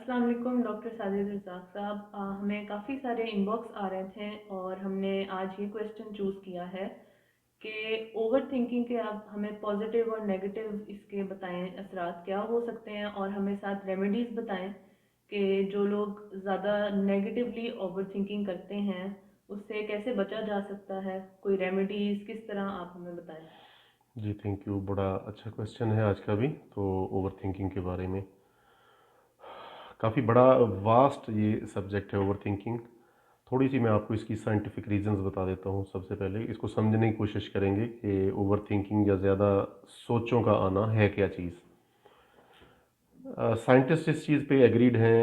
अस्सलाम वालेकुम डॉक्टर साजिद रज़ाक साहब। हमें काफ़ी सारे इनबॉक्स आ रहे थे और हमने आज ये क्वेश्चन चूज़ किया है कि ओवर थिंकिंग के आप हमें पॉजिटिव और नेगेटिव इसके बताएं असरात क्या हो सकते हैं, और हमें साथ रेमेडीज़ बताएं कि जो लोग ज़्यादा नेगेटिवली ओवर थिंकिंग करते हैं उससे कैसे बचा जा सकता है। कोई रेमेडीज़ किस तरह आप हमें बताएं। जी, थैंक यू। बड़ा अच्छा क्वेश्चन है आज का भी। तो ओवरथिंकिंग के बारे में काफ़ी बड़ा वास्ट ये सब्जेक्ट है ओवरथिंकिंग। थोड़ी सी मैं आपको इसकी साइंटिफिक रीजंस बता देता हूँ। सबसे पहले इसको समझने की कोशिश करेंगे कि ओवरथिंकिंग या ज़्यादा सोचों का आना है क्या चीज़। साइंटिस्ट इस चीज़ पे एग्रीड हैं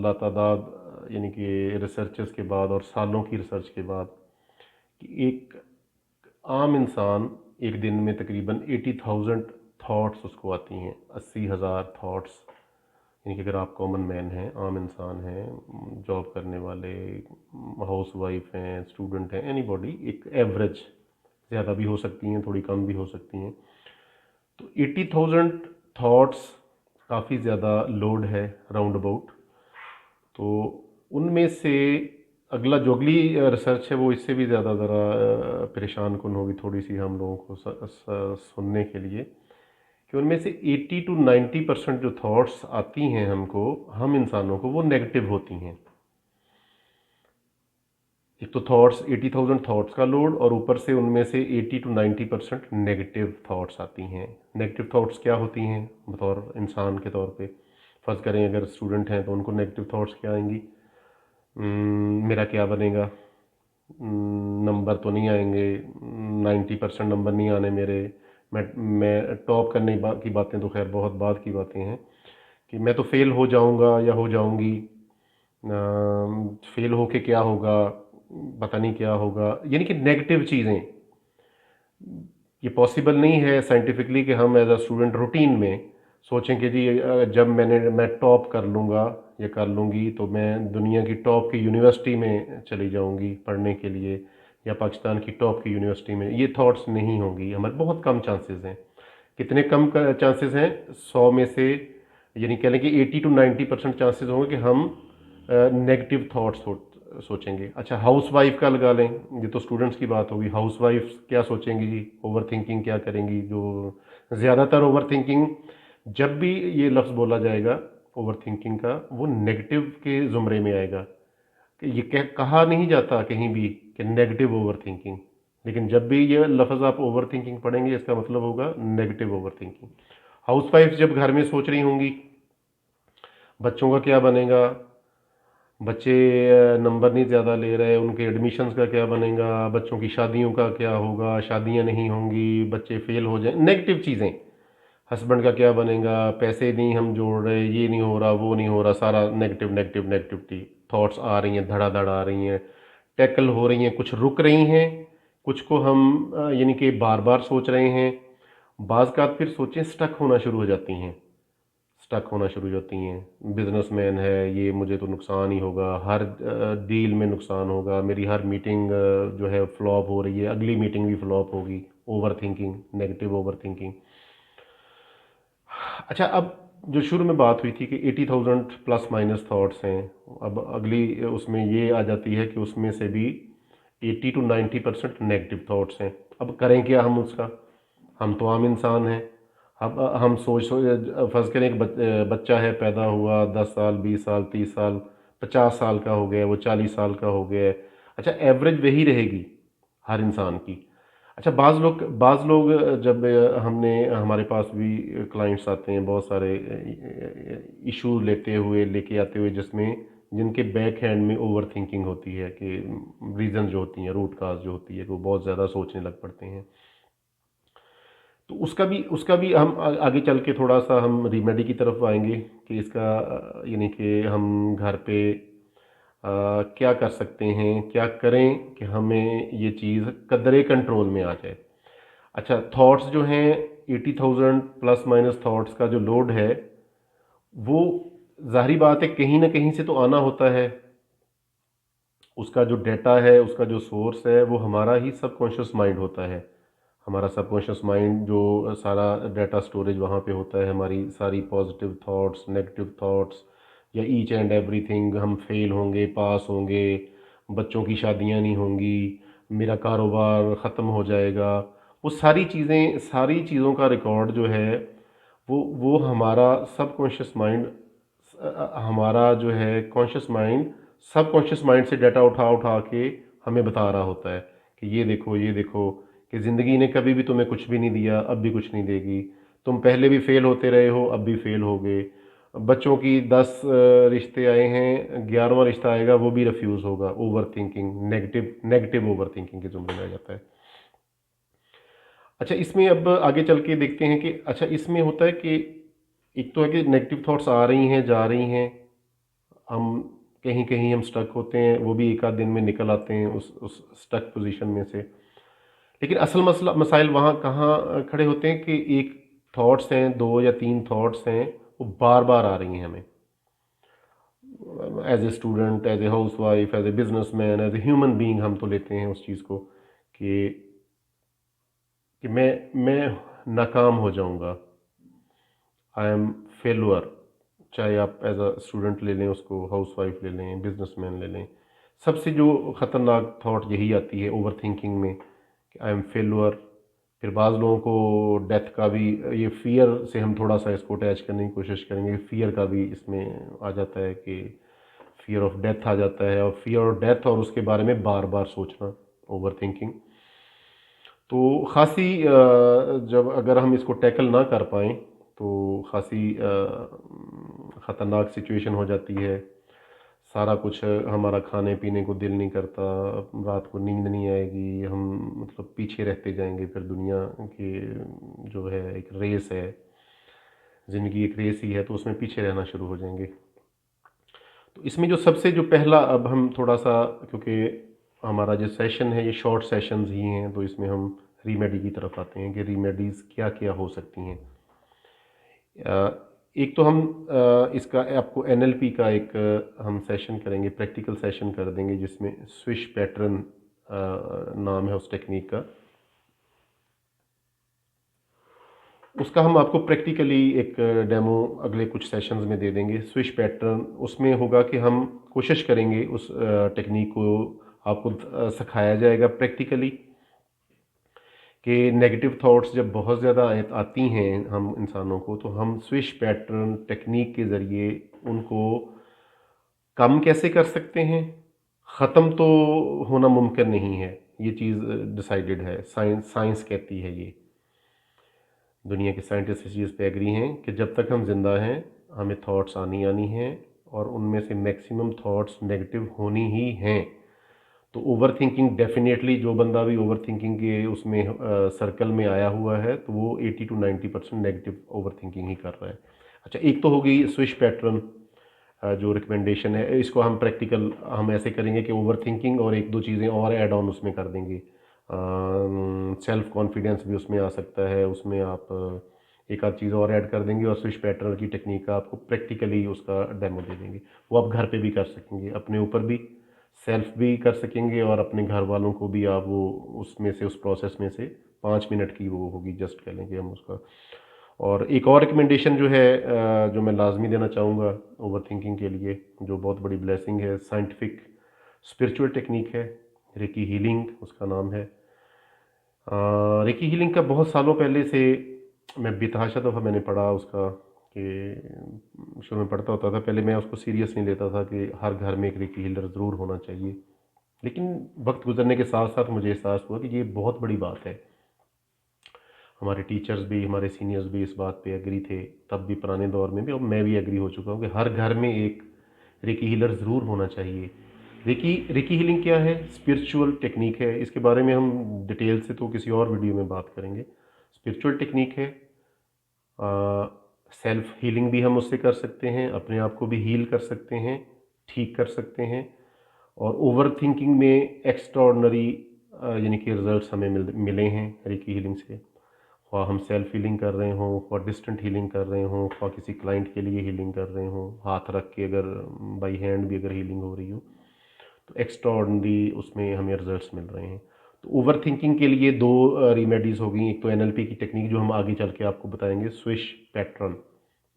लातादाद यानी कि रिसर्चेस के बाद और सालों की रिसर्च के बाद कि एक आम इंसान एक दिन में तकरीबन 80,000 थॉट्स उसको आती हैं। 80,000 थॉट्स। यानी कि अगर आप कॉमन मैन हैं, आम इंसान हैं, जॉब करने वाले, हाउस वाइफ हैं, स्टूडेंट हैं, एनीबॉडी, एक एवरेज, ज़्यादा भी हो सकती हैं, थोड़ी कम भी हो सकती हैं। तो 80,000 थॉट्स काफ़ी ज़्यादा लोड है राउंड अबाउट। तो उनमें से अगली रिसर्च है वो इससे भी ज़्यादा ज़रा परेशान कुन होगी थोड़ी सी हम लोगों को सुनने के लिए कि उनमें से 80 टू 90% जो थॉट्स आती हैं हमको, हम इंसानों को, वो नेगेटिव होती हैं। एक तो थॉट्स 80,000 थॉट्स का लोड और ऊपर से उनमें से 80 टू 90% नेगेटिव थॉट्स आती हैं। नेगेटिव थॉट्स क्या होती हैं बतौर इंसान के तौर पे? फर्ज करें अगर स्टूडेंट हैं तो उनको नेगेटिव थॉट्स क्या आएंगी? मेरा क्या बनेगा? नंबर तो नहीं आएंगे, 90% नंबर नहीं आने मेरे। मैं टॉप करने की बातें तो खैर बहुत बाद की बातें हैं कि मैं तो फेल हो जाऊंगा या हो जाऊंगी। फेल होके क्या होगा, पता नहीं क्या होगा। यानी कि नेगेटिव चीज़ें। ये पॉसिबल नहीं है साइंटिफिकली कि हम एज अ स्टूडेंट रूटीन में सोचें कि जी जब मैं टॉप कर लूँगा या कर लूँगी तो मैं दुनिया की टॉप की यूनिवर्सिटी में चली जाऊँगी पढ़ने के लिए, या पाकिस्तान की टॉप की यूनिवर्सिटी में। ये थॉट्स नहीं होंगी हमारे, बहुत कम चांसेस हैं। कितने कम चांसेस हैं? 100 में से यानी कह लें कि 80 टू 90% चांसेस होंगे कि हम नेगेटिव थॉट्स सोचेंगे। अच्छा, हाउस वाइफ का लगा लें, ये तो स्टूडेंट्स की बात होगी। हाउस वाइफ क्या सोचेंगी जी? ओवर थिंकिंग क्या करेंगी? जो ज़्यादातर ओवर थिंकिंग, जब भी ये लफ्ज़ बोला जाएगा ओवर थिंकिंग का, वो नेगेटिव के ज़ुमरे में आएगा। कि ये कहा नहीं जाता कहीं भी कि नेगेटिव ओवर थिंकिंग, लेकिन जब भी ये लफ्ज़ आप ओवर थिंकिंग पढ़ेंगे इसका मतलब होगा negative over thinking. House wife जब घर में सोच रही होंगी बच्चों का क्या बनेगा, बच्चे नंबर नहीं ज़्यादा ले रहे, उनके एडमिशन्स का क्या बनेगा, बच्चों की शादियों का क्या होगा, शादियां नहीं होंगी, बच्चे फेल हो जाए, नेगेटिव चीज़ें। हस्बैंड का क्या बनेगा, पैसे नहीं हम जोड़ रहे, ये नहीं हो रहा, वो नहीं हो रहा, सारा नेगेटिव नेगेटिव नेगेटिविटी थॉट्स आ रही हैं, धड़ाधड़ आ रही हैं, टैकल हो रही हैं, कुछ रुक रही हैं, कुछ को हम यानी कि बार बार सोच रहे हैं। बाज़ का फिर सोचें स्टक होना शुरू हो जाती हैं। स्टक होना शुरू हो जाती हैं। बिजनेसमैन है, ये मुझे तो नुकसान ही होगा, हर डील में नुकसान होगा, मेरी हर मीटिंग जो है फ्लॉप हो रही है, अगली मीटिंग भी फ्लॉप होगी। Over thinking, negative over thinking. अच्छा, अब जो शुरू में बात हुई थी कि 80,000 प्लस माइनस थॉट्स हैं, अब अगली उसमें ये आ जाती है कि उसमें से भी 80 टू 90% नेगेटिव थॉट्स हैं। अब करें क्या हम उसका? हम तो आम इंसान हैं। अब हम फर्ज करें एक बच्चा है, पैदा हुआ, 10 साल, 20 साल, 30 साल, 50 साल का हो गया, वो 40 साल का हो गया है। अच्छा, एवरेज वही रहेगी हर इंसान की। अच्छा, बाज़ लोग जब हमने हमारे पास भी क्लाइंट्स आते हैं बहुत सारे इशू लेके आते हुए, जिसमें जिनके बैक हैंड में ओवर थिंकिंग होती है कि रीज़न जो होती हैं, रूट काज जो होती है, वो बहुत ज़्यादा सोचने लग पड़ते हैं। तो उसका भी हम आगे चल के थोड़ा सा हम रिमेडी की तरफ आएंगे कि इसका यानी कि हम घर पे क्या कर सकते हैं, क्या करें कि हमें ये चीज़ कदरे कंट्रोल में आ जाए। अच्छा, थॉट्स जो हैं, 80,000 प्लस माइनस थॉट्स का जो लोड है, वो ज़ाहिरी बात है कहीं ना कहीं से तो आना होता है। उसका जो डेटा है, उसका जो सोर्स है, वो हमारा ही सबकॉन्शियस माइंड होता है। हमारा सबकॉन्शियस माइंड जो सारा डाटा स्टोरेज वहाँ पे होता है, हमारी सारी पॉजिटिव थॉट्स, नेगेटिव थॉट्स, या ईच एंड एवरीथिंग, हम फेल होंगे, पास होंगे, बच्चों की शादियां नहीं होंगी, मेरा कारोबार ख़त्म हो जाएगा, वो सारी चीज़ें, सारी चीज़ों का रिकॉर्ड जो है वो हमारा सबकॉन्शियस माइंड, हमारा जो है कॉन्शियस माइंड सबकॉन्शियस माइंड से डाटा उठा उठा के हमें बता रहा होता है कि ये देखो कि ज़िंदगी ने कभी भी तुम्हें कुछ भी नहीं दिया, अब भी कुछ नहीं देगी, तुम पहले भी फेल होते रहे हो, अब भी फेल हो गए, बच्चों की 10 रिश्ते आए हैं, 11वां रिश्ता आएगा वो भी रिफ्यूज़ होगा। Over thinking, negative negative over thinking के जुम्मन में आ जाता है। अच्छा, इसमें अब आगे चल के देखते हैं कि अच्छा इसमें होता है कि एक तो है कि नेगेटिव थॉट्स आ रही हैं, जा रही हैं, हम कहीं कहीं हम स्टक होते हैं, वो भी एक आध दिन में निकल आते हैं उस स्टक पोजीशन में से। लेकिन असल मसला मसाइल वहाँ कहाँ खड़े होते हैं कि एक थॉट्स हैं, 2 या 3 थॉट्स हैं, वो बार बार आ रही हैं हमें, as a student, as a housewife, as a businessman, as a human being, हम तो लेते हैं उस चीज़ को कि मैं नाकाम हो जाऊंगा, आई एम फेलुअर। चाहे आप एज अ स्टूडेंट ले लें उसको, हाउस वाइफ ले लें, बिजनेसमैन ले लें, सबसे जो ख़तरनाक थॉट यही आती है ओवर थिंकिंग में कि आई एम फेलुअर। फिर बाज़ लोगों को डेथ का भी, ये फियर से हम थोड़ा सा इसको अटैच करने की कोशिश करेंगे, फियर का भी इसमें आ जाता है कि फियर ऑफ डेथ आ जाता है, और फियर ऑफ डेथ और उसके बारे में बार बार सोचना, ओवर थिंकिंग। तो ख़ासी जब अगर हम इसको टैकल ना कर पाएँ तो ख़ासी ख़तरनाक सिचुएशन हो जाती है। सारा कुछ हमारा खाने पीने को दिल नहीं करता, रात को नींद नहीं आएगी, हम मतलब पीछे रहते जाएंगे, फिर दुनिया की जो है एक रेस है, ज़िंदगी एक रेस ही है, तो उसमें पीछे रहना शुरू हो जाएंगे। तो इसमें जो सबसे जो पहला, अब हम थोड़ा सा, क्योंकि हमारा जो सेशन है ये शॉर्ट सेशंस ही हैं, तो इसमें हम रीमेडी की तरफ आते हैं कि रीमेडीज़ क्या क्या हो सकती हैं। एक तो हम इसका आपको एनएलपी का एक हम सेशन करेंगे, प्रैक्टिकल सेशन कर देंगे, जिसमें स्विश पैटर्न नाम है उस टेक्निक का। उसका हम आपको प्रैक्टिकली एक डेमो अगले कुछ सेशंस में दे देंगे। स्विश पैटर्न उसमें होगा कि हम कोशिश करेंगे उस टेक्निक को आपको सिखाया जाएगा प्रैक्टिकली कि नेगेटिव थॉट्स जब बहुत ज़्यादा आती हैं हम इंसानों को, तो हम स्विश पैटर्न टेक्निक के ज़रिए उनको कम कैसे कर सकते हैं। ख़त्म तो होना मुमकिन नहीं है, ये चीज़ डिसाइडेड है, साइंस साइंस कहती है, ये दुनिया के साइंटिस्ट इस चीज़ पे एग्री हैं कि जब तक हम ज़िंदा हैं हमें थॉट्स आनी आनी हैं, और उनमें से मैक्सिमम थॉट्स नेगेटिव होनी ही हैं। तो ओवर थिंकिंग डेफिनेटली, जो बंदा भी ओवर थिंकिंग के उसमें सर्कल में आया हुआ है, तो वो 80 to 90% नेगेटिव ओवर थिंकिंग ही कर रहा है। अच्छा, एक तो हो गई स्विच पैटर्न, जो रिकमेंडेशन है, इसको हम प्रैक्टिकल हम ऐसे करेंगे कि ओवर थिंकिंग और एक दो चीज़ें और ऐड ऑन उसमें कर देंगे। सेल्फ कॉन्फिडेंस भी उसमें आ सकता है, उसमें आप एक आध चीज़ और ऐड कर देंगे, और स्विच पैटर्न की टेक्निक का आपको प्रैक्टिकली उसका डेमो दे देंगे। वो आप घर पे भी कर सकेंगे, अपने ऊपर भी सेल्फ भी कर सकेंगे, और अपने घर वालों को भी आप वो उसमें से, उस प्रोसेस में से 5 मिनट की वो होगी, जस्ट कह लेंगे हम उसका। और एक और रिकमेंडेशन जो है जो मैं लाजमी देना चाहूँगा ओवर थिंकिंग के लिए, जो बहुत बड़ी ब्लेसिंग है, साइंटिफिक स्पिरिचुअल टेक्निक है, रेकी हीलिंग उसका नाम है। रेकी हीलिंग का बहुत सालों पहले से मैं बेतहाशा दफ़ा मैंने पढ़ा उसका, कि शुरू में पढ़ता होता था, पहले मैं उसको सीरियस नहीं लेता था कि हर घर में एक रेकी हीलर ज़रूर होना चाहिए। लेकिन वक्त गुजरने के साथ साथ मुझे एहसास हुआ कि ये बहुत बड़ी बात है। हमारे टीचर्स भी, हमारे सीनियर्स भी इस बात पे एग्री थे, तब भी, पुराने दौर में भी, और मैं भी एग्री हो चुका हूँ कि हर घर में एक रेकी हीलर ज़रूर होना चाहिए। रेकी रेकी हीलिंग क्या है? स्पिरिचुअल टेक्निक है, इसके बारे में हम डिटेल से तो किसी और वीडियो में बात करेंगे। स्पिरिचुअल टेक्निक है, सेल्फ हीलिंग भी हम उससे कर सकते हैं, अपने आप को भी हील कर सकते हैं, ठीक कर सकते हैं, और ओवर थिंकिंग में एक्स्ट्राऑर्डिनरी यानी कि रिजल्ट्स हमें मिले हैं रेकी हीलिंग से। ख्वाह हम सेल्फ हीलिंग कर रहे हों, ख्वाह डिस्टेंट हीलिंग कर रहे हों, ख्वाह किसी क्लाइंट के लिए हीलिंग कर रहे हों, हाथ रख के अगर बाई हैंड भी अगर हीलिंग हो रही हो, तो एक्स्ट्रा ऑर्डिनरी उसमें हमें रिजल्ट्स मिल रहे हैं। तो ओवर थिंकिंग के लिए दो रेमेडीज़ हो गई, एक तो एनएलपी की टेक्निक जो हम आगे चल के आपको बताएंगे, स्विश पैटर्न,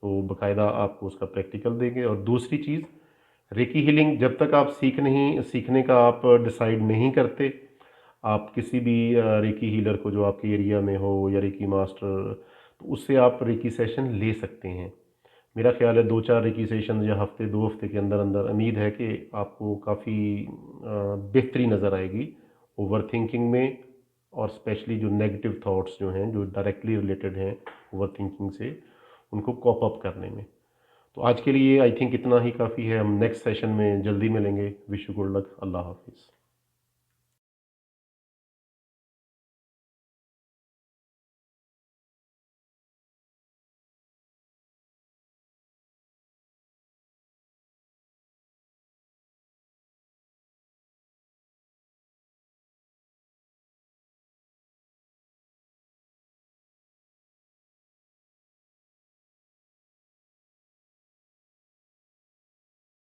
तो बाकायदा आपको उसका प्रैक्टिकल देंगे। और दूसरी चीज़, रेकी हीलिंग जब तक आप सीखने का आप डिसाइड नहीं करते, आप किसी भी रेकी हीलर को जो आपके एरिया में हो या रेकी मास्टर, तो उससे आप रेकी सेशन ले सकते हैं। मेरा ख्याल है 2-4 रेकी सेशन या हफ्ते 2 हफ्ते के अंदर अंदर उम्मीद है कि आपको काफ़ी बेहतरी नज़र आएगी ओवर थिंकिंग में, और स्पेशली जो नेगेटिव थॉट्स जो हैं जो डायरेक्टली रिलेटेड हैं ओवर थिंकिंग से, उनको कॉप अप करने में। तो आज के लिए आई थिंक इतना ही काफ़ी है। हम नेक्स्ट सेशन में जल्दी मिलेंगे। Wish you good luck. Allah हाफिज़।